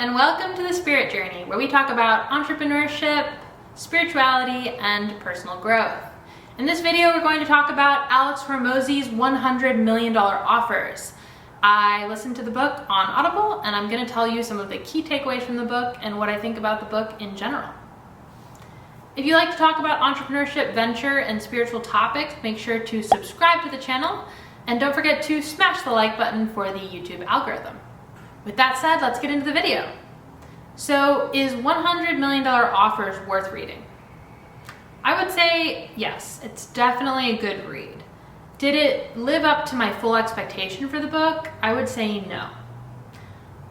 and welcome to the Spirit Journey, where we talk about entrepreneurship, spirituality, and personal growth. In this video, we're going to talk about Alex Hormozi's $100 million offers. I listened to the book on Audible, and I'm going to tell you some of the key takeaways from the book and what I think about the book in general. If you like to talk about entrepreneurship, venture, and spiritual topics, make sure to subscribe to the channel, and don't forget to smash the like button for the YouTube algorithm. With that said, let's get into the video. So, is $100 million offers worth reading? I would say yes, it's definitely a good read. Did it live up to my full expectation for the book? I would say no.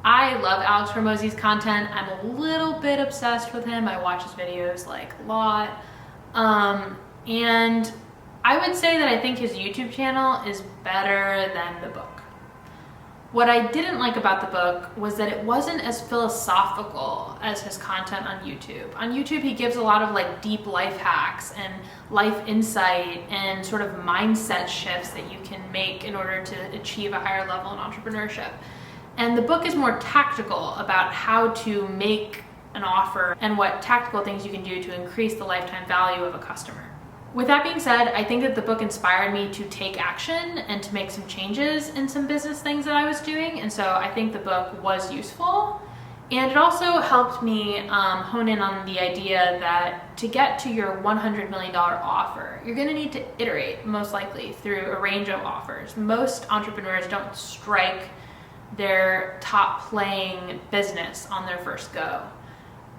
I love Alex Hormozi's content. I'm a little bit obsessed with him. I watch his videos like a lot. And I would say that I think his YouTube channel is better than the book. What I didn't like about the book was that it wasn't as philosophical as his content on YouTube. On YouTube, he gives a lot of like deep life hacks and life insight and sort of mindset shifts that you can make in order to achieve a higher level in entrepreneurship. And the book is more tactical about how to make an offer and what tactical things you can do to increase the lifetime value of a customer. With that being said, I think that the book inspired me to take action and to make some changes in some business things that I was doing. And so I think the book was useful. And it also helped me hone in on the idea that to get to your $100 million offer, you're going to need to iterate, most likely, through a range of offers. Most entrepreneurs don't strike their top playing business on their first go.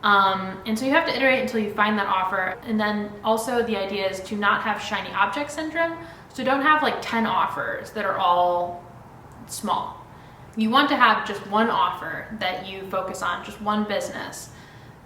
And so you have to iterate until you find that offer. And then also the idea is to not have shiny object syndrome. So don't have like 10 offers that are all small. You want to have just one offer that you focus on, just one business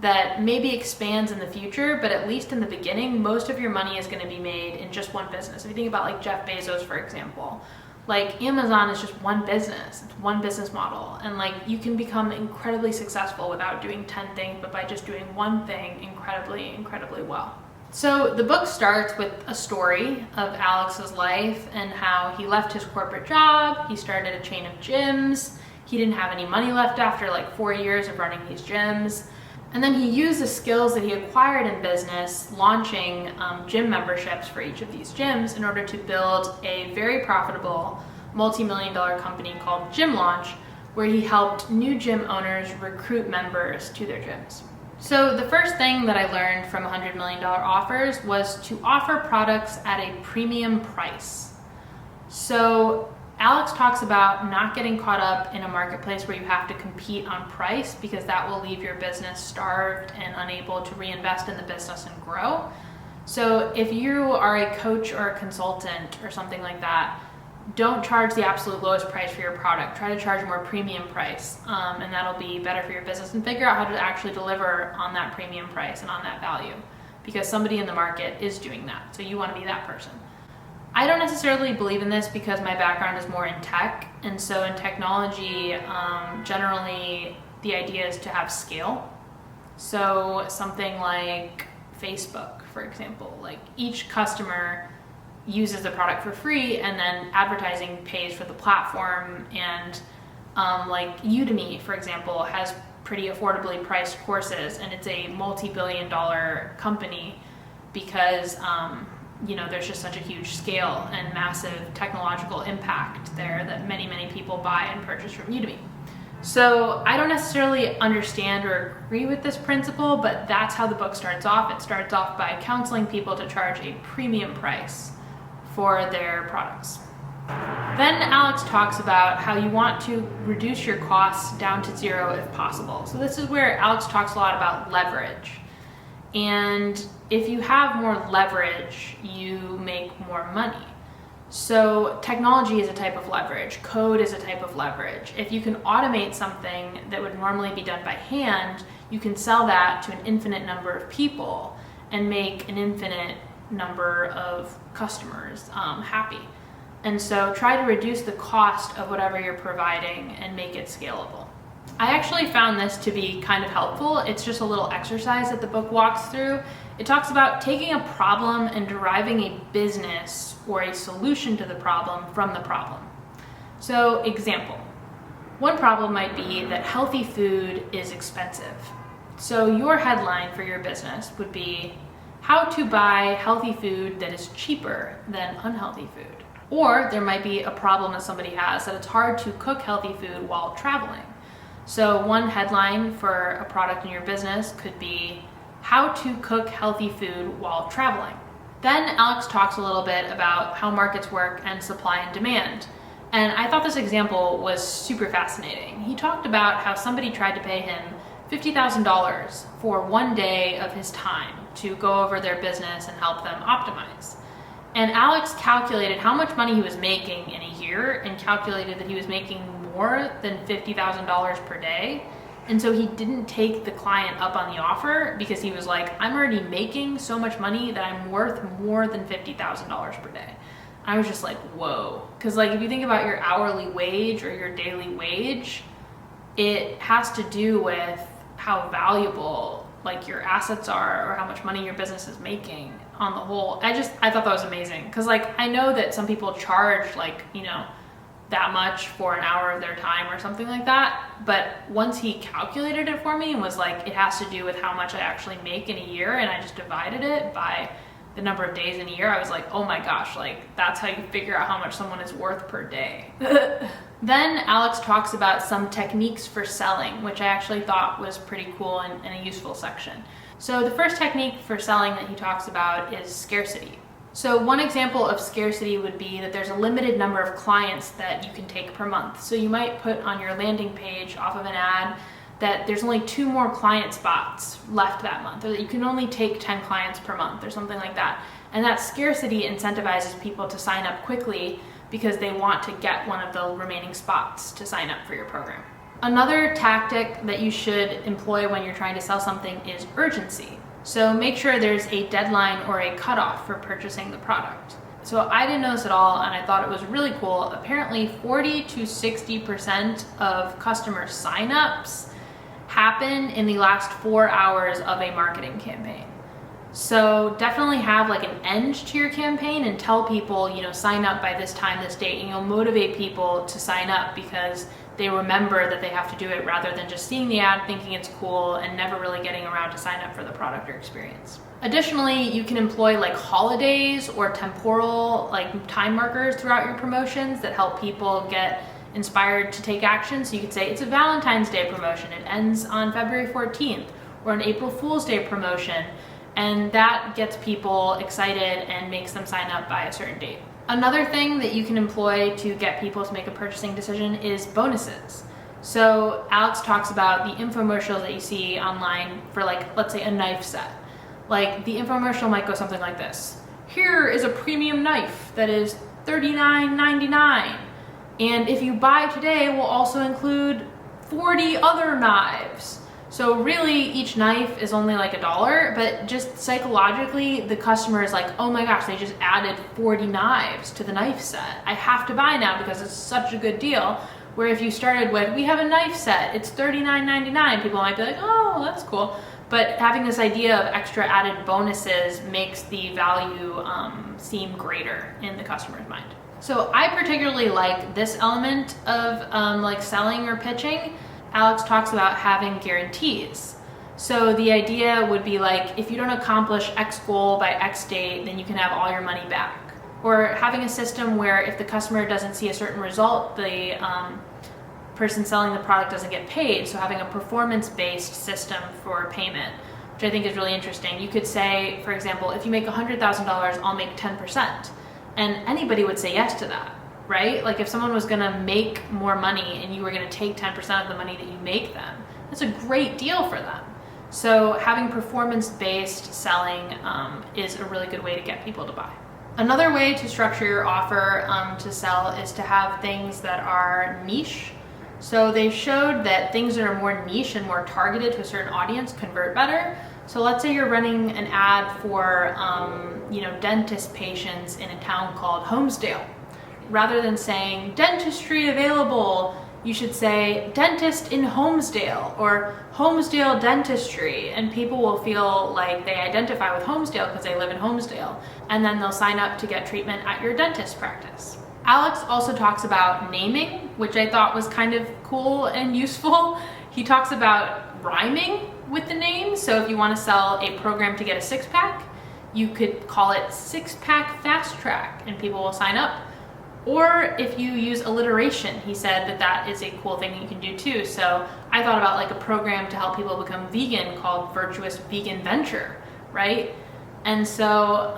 that maybe expands in the future, but at least in the beginning, most of your money is going to be made in just one business. If you think about like Jeff Bezos, for example, like Amazon is just one business, it's one business model. And like you can become incredibly successful without doing 10 things, but by just doing one thing incredibly, incredibly well. So the book starts with a story of Alex's life and how he left his corporate job, he started a chain of gyms, he didn't have any money left after like 4 years of running these gyms. And then he used the skills that he acquired in business, launching gym memberships for each of these gyms in order to build a very profitable multi-million-dollar company called Gym Launch, where he helped new gym owners recruit members to their gyms. So the first thing that I learned from $100 million offers was to offer products at a premium price. So Alex talks about not getting caught up in a marketplace where you have to compete on price, because that will leave your business starved and unable to reinvest in the business and grow. So if you are a coach or a consultant or something like that, don't charge the absolute lowest price for your product. Try to charge a more premium price, and that'll be better for your business, and figure out how to actually deliver on that premium price and on that value, because somebody in the market is doing that. So you want to be that person. I don't necessarily believe in this because my background is more in tech, and so in technology, generally the idea is to have scale. So something like Facebook, for example, like each customer uses the product for free, and then advertising pays for the platform. And like Udemy, for example, has pretty affordably priced courses, and it's a multi-billion-dollar company because there's just such a huge scale and massive technological impact there that many, many people buy and purchase from Udemy. So I don't necessarily understand or agree with this principle, but that's how the book starts off. It starts off by counseling people to charge a premium price for their products. Then Alex talks about how you want to reduce your costs down to zero if possible. So this is where Alex talks a lot about leverage. And if you have more leverage, you make more money. So technology is a type of leverage. Code is a type of leverage. If you can automate something that would normally be done by hand, you can sell that to an infinite number of people and make an infinite number of customers happy. And so try to reduce the cost of whatever you're providing and make it scalable. I actually found this to be kind of helpful. It's just a little exercise that the book walks through. It talks about taking a problem and deriving a business or a solution to the problem from the problem. So, example, One problem might be that healthy food is expensive. So your headline for your business would be, how to buy healthy food that is cheaper than unhealthy food. Or there might be a problem that somebody has, that it's hard to cook healthy food while traveling. So one headline for a product in your business could be, how to cook healthy food while traveling. Then Alex talks a little bit about how markets work and supply and demand. And I thought this example was super fascinating. He talked about how somebody tried to pay him $50,000 for one day of his time to go over their business and help them optimize. And Alex calculated how much money he was making in a year and calculated that he was making more than $50,000 per day. And so he didn't take the client up on the offer because he was like, I'm already making so much money that I'm worth more than $50,000 per day. I was just like, whoa. Because like, if you think about your hourly wage or your daily wage, it has to do with how valuable like your assets are or how much money your business is making on the whole. I thought that was amazing. Because like, I know that some people charge like, that much for an hour of their time or something like that. But once he calculated it for me and was like, it has to do with how much I actually make in a year, and I just divided it by the number of days in a year, I was like, oh my gosh, like that's how you figure out how much someone is worth per day. Then Alex talks about some techniques for selling, which I actually thought was pretty cool and a useful section. So the first technique for selling that he talks about is scarcity. So one example of scarcity would be that there's a limited number of clients that you can take per month. So you might put on your landing page off of an ad that there's only 2 more client spots left that month, or that you can only take 10 clients per month or something like that. And that scarcity incentivizes people to sign up quickly because they want to get one of the remaining spots to sign up for your program. Another tactic that you should employ when you're trying to sell something is urgency. So make sure there's a deadline or a cutoff for purchasing the product. So I didn't know this at all, and I thought it was really cool. Apparently 40 to 60% of customer signups happen in the last 4 hours of a marketing campaign. So definitely have like an end to your campaign and tell people, sign up by this time, this date, and you'll motivate people to sign up because they remember that they have to do it rather than just seeing the ad, thinking it's cool, and never really getting around to sign up for the product or experience. Additionally, you can employ like holidays or temporal like time markers throughout your promotions that help people get inspired to take action. So you could say it's a Valentine's Day promotion, it ends on February 14th, or an April Fool's Day promotion, and that gets people excited and makes them sign up by a certain date. Another thing that you can employ to get people to make a purchasing decision is bonuses. So Alex talks about the infomercials that you see online for like, let's say a knife set. Like the infomercial might go something like this. Here is a premium knife that is $39.99. And if you buy today, we'll also include 40 other knives. So really each knife is only like $1, but just psychologically the customer is like, oh my gosh, they just added 40 knives to the knife set. I have to buy now because it's such a good deal. Where if you started with, we have a knife set, it's $39.99, people might be like, oh, that's cool. But having this idea of extra added bonuses makes the value seem greater in the customer's mind. So I particularly like this element of like selling or pitching. Alex talks about having guarantees. So the idea would be like, if you don't accomplish X goal by X date, then you can have all your money back. Or having a system where if the customer doesn't see a certain result, the person selling the product doesn't get paid. So having a performance-based system for payment, which I think is really interesting. You could say, for example, if you make $100,000, I'll make 10%. And anybody would say yes to that. Right? Like if someone was gonna make more money and you were gonna take 10% of the money that you make them, that's a great deal for them. So having performance-based selling is a really good way to get people to buy. Another way to structure your offer to sell is to have things that are niche. So they showed that things that are more niche and more targeted to a certain audience convert better. So let's say you're running an ad for dentist patients in a town called Homesdale. Rather than saying dentistry available, you should say dentist in Homesdale or Homesdale dentistry, and people will feel like they identify with Homesdale because they live in Homesdale, and then they'll sign up to get treatment at your dentist practice. Alex also talks about naming. which I thought was kind of cool and useful. He talks about rhyming with the name. So if you want to sell a program to get a six-pack, you could call it Six-Pack Fast Track and people will sign up. Or if you use alliteration, he said that that is a cool thing that you can do too. So I thought about like a program to help people become vegan called Virtuous Vegan Venture, right? And so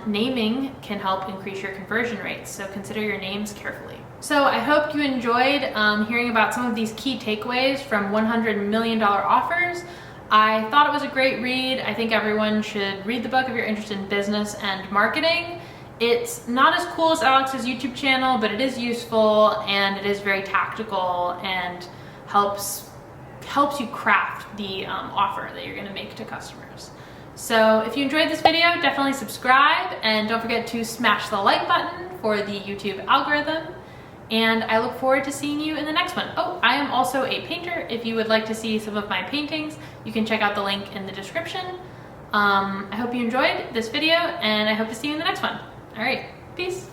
naming can help increase your conversion rates. So consider your names carefully. So I hope you enjoyed hearing about some of these key takeaways from $100 million offers. I thought it was a great read. I think everyone should read the book if you're interested in business and marketing. It's not as cool as Alex's YouTube channel, but it is useful and it is very tactical and helps you craft the offer that you're gonna make to customers. So if you enjoyed this video, definitely subscribe and don't forget to smash the like button for the YouTube algorithm. And I look forward to seeing you in the next one. Oh, I am also a painter. If you would like to see some of my paintings, you can check out the link in the description. I hope you enjoyed this video and I hope to see you in the next one. All right, peace.